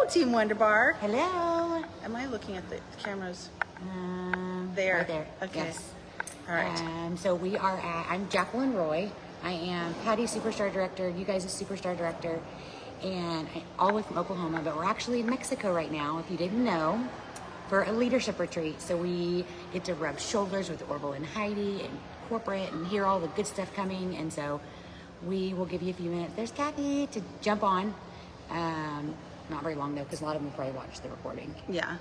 Team Wonder Bar. Hello. Am I looking at the cameras? There. Right there. Okay. Yes. All right. So we are at, I'm Jacquelyn Roy. I am Patty's Superstar Director, you guys' Superstar Director, and all the way from Oklahoma, but we're actually in Mexico right now, if you didn't know, for a leadership retreat. So we get to rub shoulders with Orville and Heidi and corporate and hear all the good stuff coming. And so we will give you a few minutes. There's Kathy to jump on. Not very long though, because a lot of them will probably watch the recording. Yeah.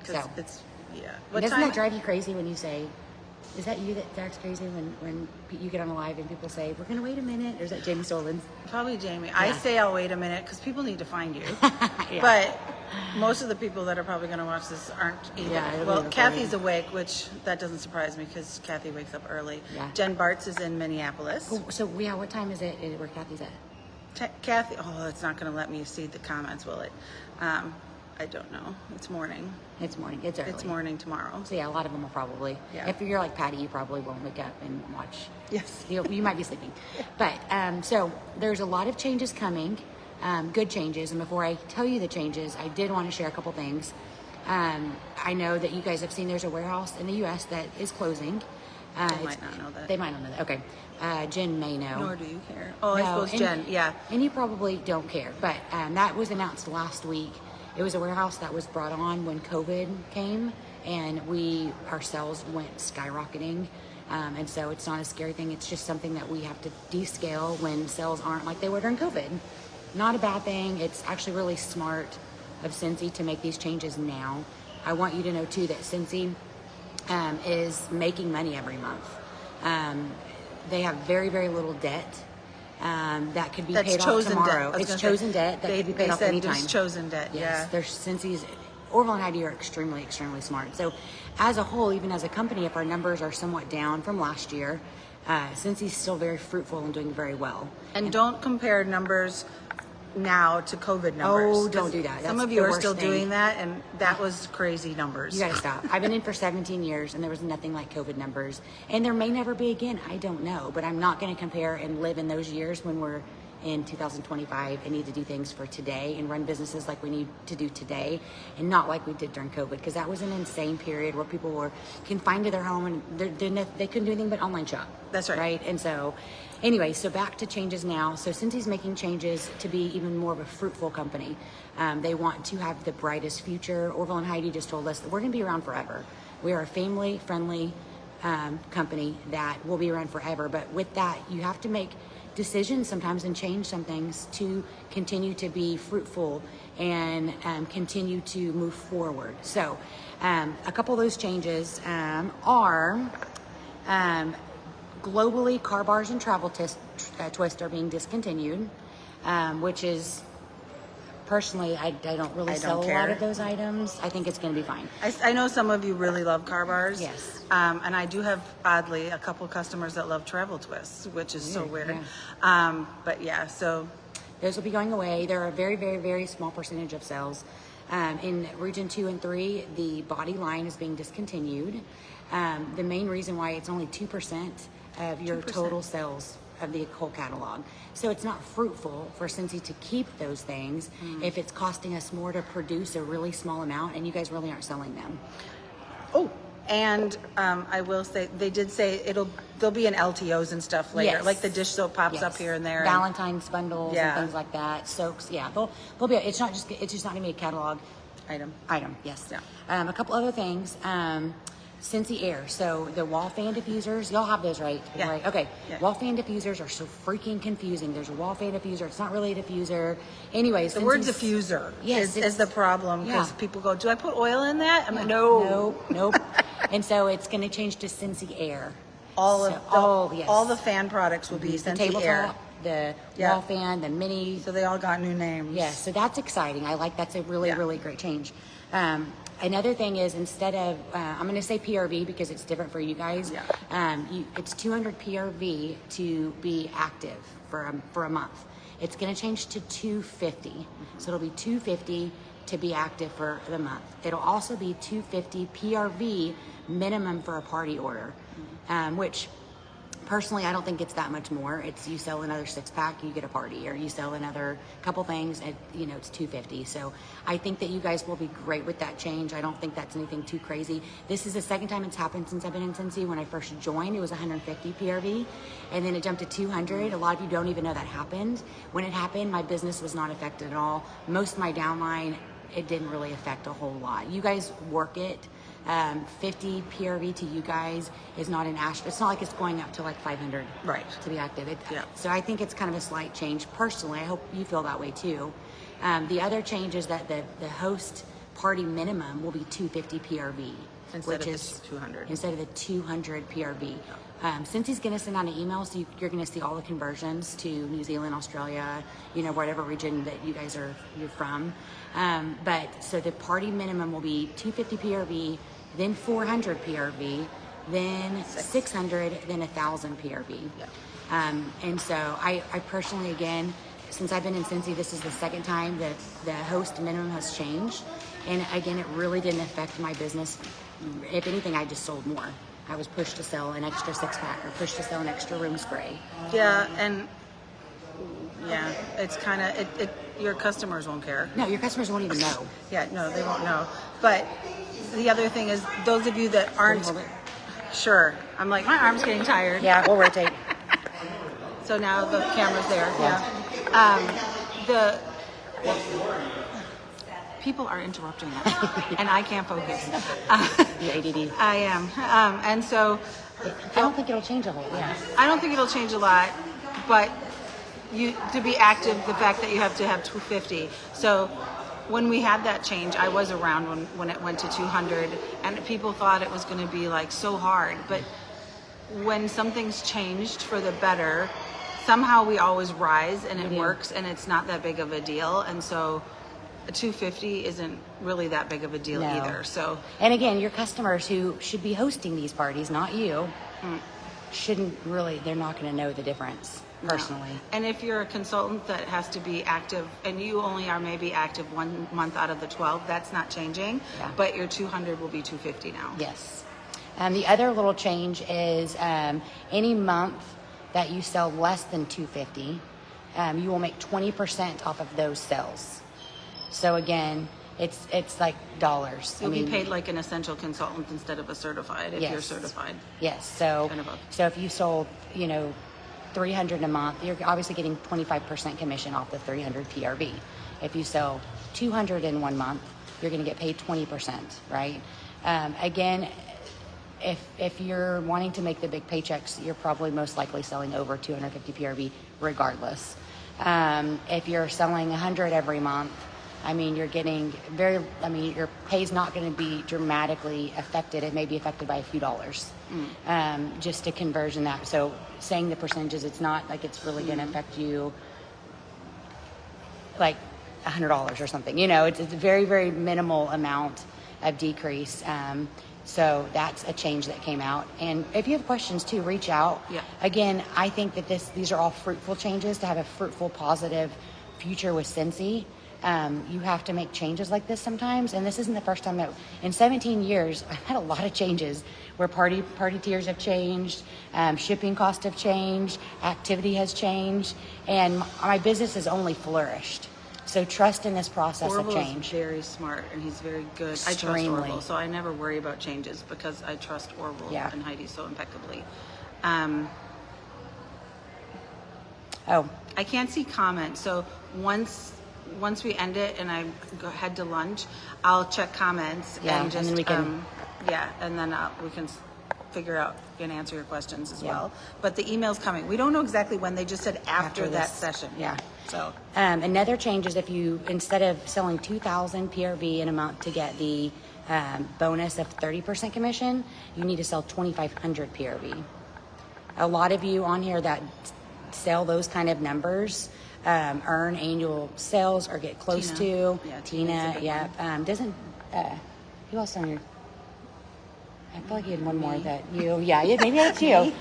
So it's, yeah. Doesn't that drive you crazy when you say, is that you that drives crazy when you get on a live and people say, we're going to wait a minute? Or is that Jamie Solins? Probably Jamie. Yeah. I say I'll wait a minute because people need to find you. Yeah. But most of the people that are probably going to watch this aren't either. Yeah, well, Kathy's awake, which that doesn't surprise me because Kathy wakes up early. Yeah. Jen Bartz is in Minneapolis. So yeah, what time is it where Kathy's at? Kathy, it's not going to let me see the comments, will it? I don't know. It's morning. It's morning. It's early. It's morning tomorrow. So yeah, a lot of them will probably. Yeah. If you're like Patty, you probably won't wake up and watch. Yes. You might be sleeping. But so there's a lot of changes coming, good changes. And before I tell you the changes, I did want to share a couple things. I know that you guys have seen there's a warehouse in the U.S. that is closing. They might not know that. They might not know that. Okay. Jen may know. Nor do you care. Oh, I suppose Jen, yeah. And you probably don't care. But that was announced last week. It was a warehouse that was brought on when COVID came, and our sales went skyrocketing. And so it's not a scary thing. It's just something that we have to descale when sales aren't like they were during COVID. Not a bad thing. It's actually really smart of Scentsy to make these changes now. I want you to know too that Scentsy is making money every month. They have very, very little debt. That could be paid off tomorrow. It's chosen debt that could be paid off anytime. It's chosen debt, yes, there's Scentsy's. Orville and Heidi are extremely, extremely smart. So as a whole, even as a company, if our numbers are somewhat down from last year, Scentsy's still very fruitful and doing very well. And don't compare numbers now to COVID numbers. Oh, don't do that. Some of you are still doing that, and that was crazy numbers. You gotta stop. I've been in for 17 years, and there was nothing like COVID numbers. And there may never be again. I don't know. But I'm not going to compare and live in those years when we're in 2025 and need to do things for today and run businesses like we need to do today, and not like we did during COVID, because that was an insane period where people were confined to their home and they couldn't do anything but online shop. That's right. Right? And so anyway, so back to changes now. So Scentsy's making changes to be even more of a fruitful company. They want to have the brightest future. Orville and Heidi just told us that we're going to be around forever. We are a family-friendly company that will be around forever. But with that, you have to make decisions sometimes and change some things to continue to be fruitful and continue to move forward. So a couple of those changes are globally, car bars and travel twist are being discontinued, which is, personally, I don't really sell a lot of those items. I think it's going to be fine. I know some of you really love car bars. Yes. And I do have, oddly, a couple customers that love travel twists, which is so weird. Yeah. But yeah, so those will be going away. They're a very, very, very small percentage of sales. In region 2 and 3, the body line is being discontinued. The main reason why it's only 2% of your 2%. total sales of the whole catalog. So it's not fruitful for Scentsy to keep those things if it's costing us more to produce a really small amount and you guys really aren't selling them. Oh, and I will say, they did say there'll be in LTOs and stuff later. Yes. Like the dish soap pops up here and there. Valentine's bundles and things like that. Soaks, yeah. They'll be, it's just not gonna be a catalog item, yes. Yeah. A couple other things. Scentsy Air. So the wall fan diffusers, y'all have those, right? Yeah. Right. Okay. Yeah. Wall fan diffusers are so freaking confusing. There's a wall fan diffuser. It's not really a diffuser. Anyways, the word diffuser is the problem, because people go, do I put oil in that? I'm like, no. Nope. And so it's going to change to Scentsy Air. All the fan products will be the Scentsy tabletop, Air. the wall fan, the mini. So they all got new names. Yes, so that's exciting. I like that's a really great change. Another thing is, instead of, I'm going to say PRV because it's different for you guys. Yeah. It's 200 PRV to be active for a month. It's going to change to 250. So it'll be 250 to be active for the month. It'll also be 250 PRV minimum for a party order, which personally, I don't think it's that much more. It's you sell another 6-pack, you get a party, or you sell another couple things, and it's $250. So I think that you guys will be great with that change. I don't think that's anything too crazy. This is the second time it's happened since I've been in Scentsy. When I first joined, it was 150 PRV, and then it jumped to 200. A lot of you don't even know that happened. When it happened, my business was not affected at all. Most of my downline, it didn't really affect a whole lot. You guys work it. 50 PRV to you guys is not an ash. It's not like it's going up to like 500 to be active. So I think it's kind of a slight change. Personally, I hope you feel that way too. The other change is that the host party minimum will be 250 PRV, which is 200 instead of the 200 PRV. Since he's going to send out an email, so you're going to see all the conversions to New Zealand, Australia, whatever region that you're from. But so the party minimum will be 250 PRV, then 400 PRV, then 600, then 1,000 PRV. And so I personally, again, since I've been in Scentsy, this is the second time that the host minimum has changed. And again, it really didn't affect my business. If anything, I just sold more. I was pushed to sell an extra 6-pack or pushed to sell an extra room spray. It's kind of, your customers won't care. No, your customers won't even know. No, they won't know. But the other thing is, those of you that aren't sure, I'm like, my arm's getting tired. Yeah, we'll rotate. So now the camera's there. The people are interrupting us, and I can't focus. You're ADD. I am. And so I don't think it'll change a whole lot. I don't think it'll change a lot, but to be active, the fact that you have to have 250. So when we had that change, I was around when it went to 200, and people thought it was going to be like so hard. But when something's changed for the better, somehow we always rise, and it works, and it's not that big of a deal. And so 250 isn't really that big of a deal either. So, and again, your customers who should be hosting these parties, not you, shouldn't really. They're not going to know the difference. Personally. And if you're a consultant that has to be active, and you only are maybe active 1 month out of the 12, that's not changing, but your 200 will be 250 now. Yes. And the other little change is any month that you sell less than 250, you will make 20% off of those sales. So again, it's like dollars. You'll be paid like an essential consultant instead of a certified if you're certified. Yes. So so if you sold, 300 a month, you're obviously getting 25% commission off the 300 PRV. If you sell 200 in 1 month, you're going to get paid 20%, right? Again, if you're wanting to make the big paychecks, you're probably most likely selling over 250 PRV regardless. If you're selling 100 every month, you're getting your pay's not going to be dramatically affected. It may be affected by a few dollars, just to conversion that. So saying the percentages, it's not like it's really going to affect you like $100 or something. It's a very, very minimal amount of decrease. So that's a change that came out. And if you have questions too, reach out. Again, I think that these are all fruitful changes to have a fruitful, positive future with Scentsy. You have to make changes like this sometimes, and this isn't the first time that in 17 years I've had a lot of changes where party tiers have changed, shipping costs have changed, activity has changed, and my business has only flourished. So trust in this process of change. Orville's very smart, and he's very good. Extremely. I trust Orville, so I never worry about changes because I trust Orville and Heidi so impeccably. I can't see comments, so once we end it and I head to lunch, I'll check comments and then we can and then we can figure out and answer your questions as well. But the email's coming. We don't know exactly when. They just said after that session. So another change is if you, instead of selling 2,000 PRV in a month to get the bonus of 30% commission, you need to sell 2,500 PRV. A lot of you on here that sell those kind of numbers earn annual sales or get close to. Tina, doesn't, who else on your, I feel like you had one more that maybe that's you.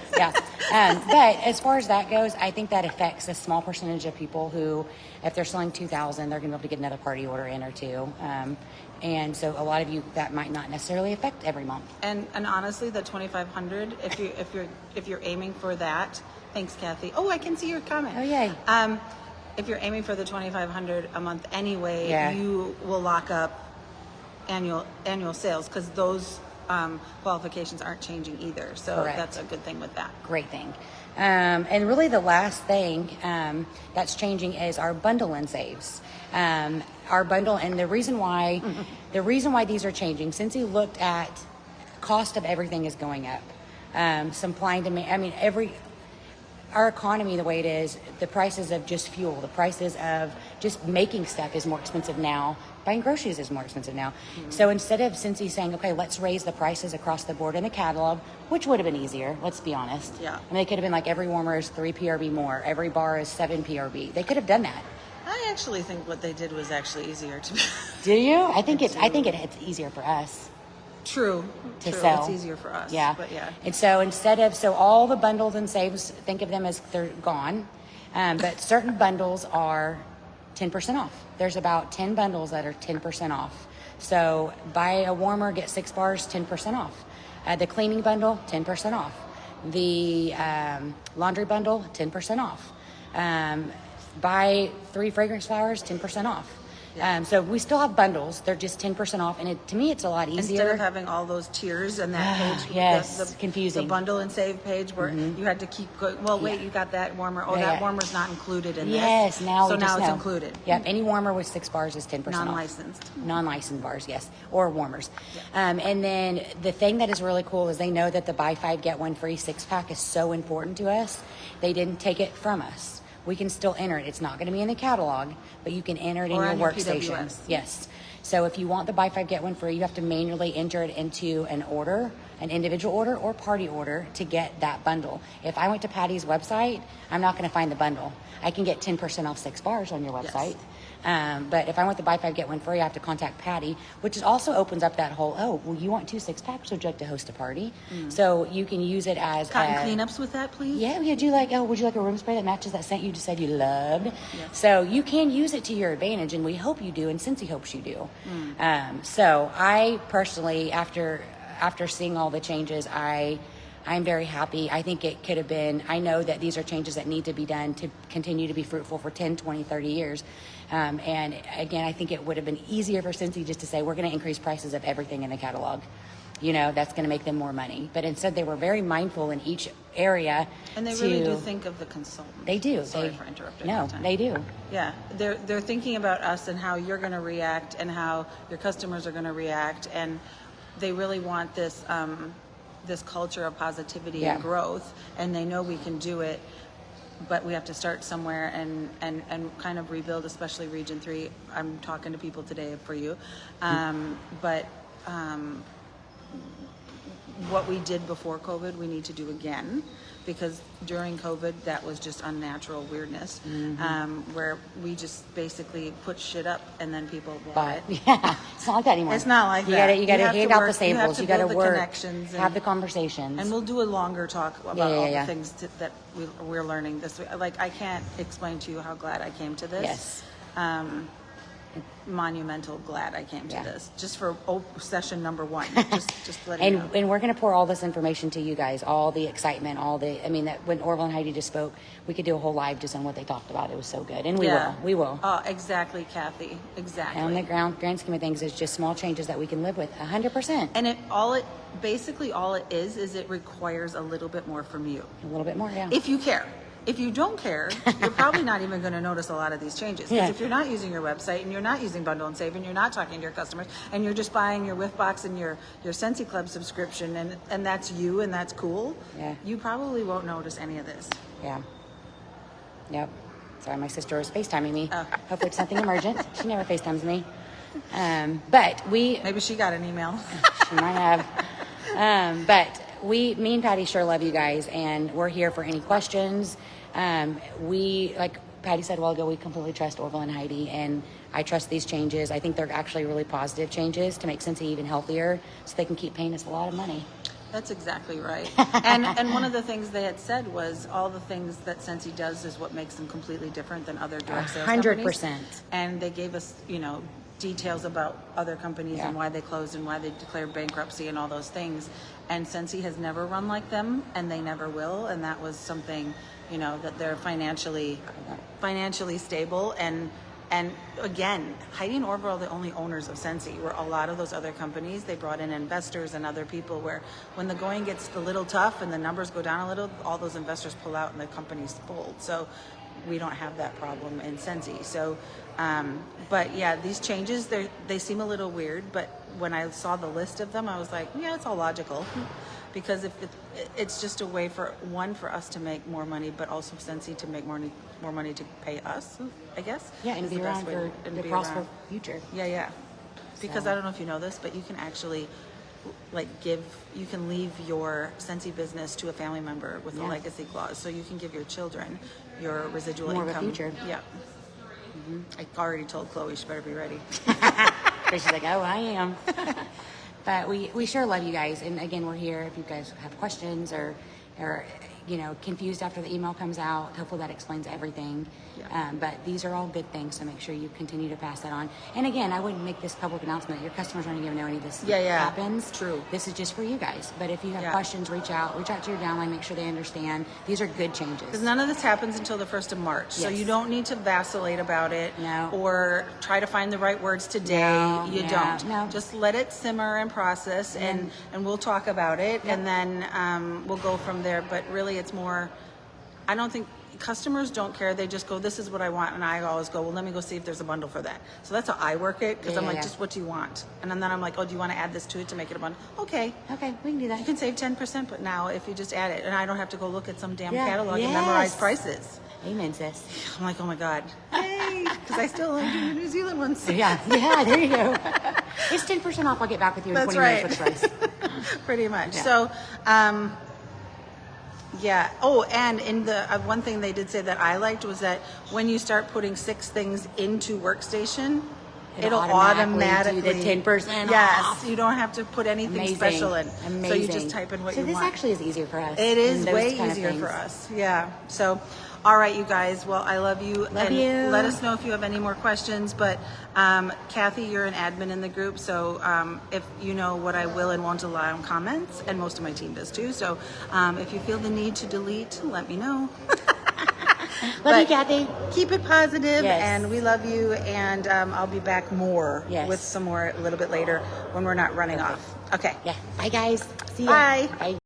But as far as that goes, I think that affects a small percentage of people who, if they're selling 2,000, they're going to be able to get another party order in or two. And so a lot of you, that might not necessarily affect every month. And honestly, the 2,500, if you're aiming for that, thanks, Kathy. Oh, I can see your comment. Oh, yay. If you're aiming for the 2,500 a month anyway, Yeah. you will lock up annual sales, because those qualifications aren't changing either. So Correct. that's a good thing with that. Great thing. And really the last thing that's changing is our bundle and saves. Our bundle, and the reason why these are changing, since you looked at cost of everything is going up, supply and demand. I mean, our economy, the way it is, the prices of just fuel, the prices of just making stuff is more expensive now. Buying groceries is more expensive now. Mm-hmm. So instead of Scentsy saying, okay, let's raise the prices across the board in the catalog, which would have been easier, let's be honest. Yeah. I mean, they could have been like, every warmer is 3 PRB more, every bar is 7 PRB. They could have done that. I actually think what they did was actually easier to Do you? I think it's easier for us. True. Sell. It's easier for us. Yeah. But yeah. And so all the bundles and saves, think of them as they're gone. But certain bundles are 10% off. There's about 10 bundles that are 10% off. So buy a warmer, get 6 bars, 10% off. The cleaning bundle, 10% off. The laundry bundle, 10% off. Buy 3 fragrance flowers, 10% off. Yeah. So we still have bundles. They're just 10% off. And to me, it's a lot easier. Instead of having all those tiers and that page. Yes, confusing. The bundle and save page where you had to keep going. Well, wait, you got that warmer. Oh, that warmer's not included in this. Yes, now it's included. Yep, any warmer with 6 bars is 10% Non-licensed. off. Non-licensed bars, yes, or warmers. Yeah. And then the thing that is really cool is they know that the buy 5, get 1 free 6-pack is so important to us. They didn't take it from us. We can still enter it. It's not going to be in the catalog, but you can enter it in your workstation. PWS. Yes. So if you want the buy 5, get 1 free, you have to manually enter it into an order, an individual order or party order to get that bundle. If I went to Patty's website, I'm not going to find the bundle. I can get 10% off 6 bars on your website. Yes. But if I want the buy 5, get 1 free, I have to contact Patty, which also opens up that whole, oh, well, you want 2 6-packs, would you like to host a party? So you can use it as cotton cleanups with that, please. Yeah, would you like a room spray that matches that scent you just said you loved? Yes. So you can use it to your advantage, and we hope you do, and Scentsy hopes you do. So I personally, after seeing all the changes, I'm very happy. I think it could have been, I know that these are changes that need to be done to continue to be fruitful for 10, 20, 30 years. And again, I think it would have been easier for Scentsy just to say, we're going to increase prices of everything in the catalog. You know, that's going to make them more money. But instead, they were very mindful in each area. And they really do think of the consultant. They do. Sorry for interrupting. No, they do. Yeah, they're thinking about us and how you're going to react and how your customers are going to react. And they really want this this culture of positivity and growth, and they know we can do it, but we have to start somewhere and kind of rebuild, especially Region 3. I'm talking to people today for you. But what we did before COVID, we need to do again, because during COVID, that was just unnatural weirdness, where we just basically put shit up and then people bought it. Yeah, it's not like that anymore. It's not like that. You got to hand out the samples. You got to work, connections, have the conversations. And we'll do a longer talk about all the things that we're learning this week. Like, I can't explain to you how glad I came to this. Yes. Monumental glad I came to this, just for session number 1, just letting you know. And we're going to pour all this information to you guys, all the excitement, that when Orville and Heidi just spoke, we could do a whole live just on what they talked about. It was so good, and we will. Oh, exactly, Kathy, exactly. And on the grand scheme of things, it's just small changes that we can live with 100%. And basically all it is it requires a little bit more from you. A little bit more, yeah. If you care. If you don't care, you're probably not even going to notice a lot of these changes. Because if you're not using your website and you're not using Bundle and Save and you're not talking to your customers and you're just buying your Whiff Box and your Scentsy Club subscription and that's you and that's cool, you probably won't notice any of this. Yeah. Yep. Sorry, my sister was FaceTiming me. Oh. Hopefully it's something emergent. She never FaceTimes me. But maybe she got an email. She might have. But me and Patty sure love you guys, and we're here for any questions. We, like Patty said a while ago, we completely trust Orville and Heidi, and I trust these changes. I think they're actually really positive changes to make Scentsy even healthier, so they can keep paying us a lot of money. That's exactly right. And one of the things they had said was all the things that Scentsy does is what makes them completely different than other direct sales companies. 100%. And they gave us, details about other companies and why they closed and why they declared bankruptcy and all those things. And Scentsy has never run like them, and they never will. And that was something, that they're financially stable. And again, Heidi and Orville are the only owners of Scentsy, where a lot of those other companies, they brought in investors and other people where when the going gets a little tough and the numbers go down a little, all those investors pull out and the companies fold. So we don't have that problem in Scentsy. So, but yeah, these changes, they seem a little weird, but when I saw the list of them, I was like, yeah, it's all logical. Because if it's just a way for us to make more money, but also Scentsy to make more money to pay us, I guess. Yeah, and be around for the prosperous future. Yeah. Because I don't know if you know this, but you can actually you can leave your Scentsy business to a family member with a legacy clause. So you can give your children your residual income. More of a future. Yeah. Mm-hmm. I already told Chloe she better be ready. She's like, oh, I am. But we sure love you guys. And again, we're here if you guys have questions or confused after the email comes out. Hopefully that explains everything. Yeah. But these are all good things, so make sure you continue to pass that on. And again, I wouldn't make this public announcement. Your customers aren't even going to know any of this happens. True. This is just for you guys. But if you have questions, reach out to your downline, make sure they understand. These are good changes. Because none of this happens until the 1st of March. Yes. So you don't need to vacillate about it or try to find the right words today. No. Just let it simmer and process, and we'll talk about it, and then we'll go from there. But really, it's more, I don't think customers don't care. They just go, this is what I want. And I always go, well, let me go see if there's a bundle for that. So that's how I work it, because I'm like, just what do you want? And then I'm like, oh, do you want to add this to it to make it a bundle? Okay, we can do that. You can save 10%, but now if you just add it, and I don't have to go look at some damn catalog and memorize prices. Amen, sis. I'm like, oh my God. Yay, because I still like the New Zealand ones. Yeah, there you go. It's 10% off. I'll get back with you in 20 minutes with the price. Pretty much. So, Oh, and in the one thing they did say that I liked was that when you start putting 6 things into Workstation, it'll automatically do the 10% off. Yes, you don't have to put anything special in. Amazing. So you just type in what you want. So this actually is easier for us. It is way easier for us. Yeah. So, all right, you guys. Well, I love you. Love you. Let us know if you have any more questions. But Kathy, you're an admin in the group, so if you know what I will and won't allow in comments, and most of my team does too. So if you feel the need to delete, let me know. Love you, Kathy. Keep it positive, and we love you. And I'll be back more with some more a little bit later when we're not running off. Okay. Yeah. Bye, guys. See you. Bye. Bye.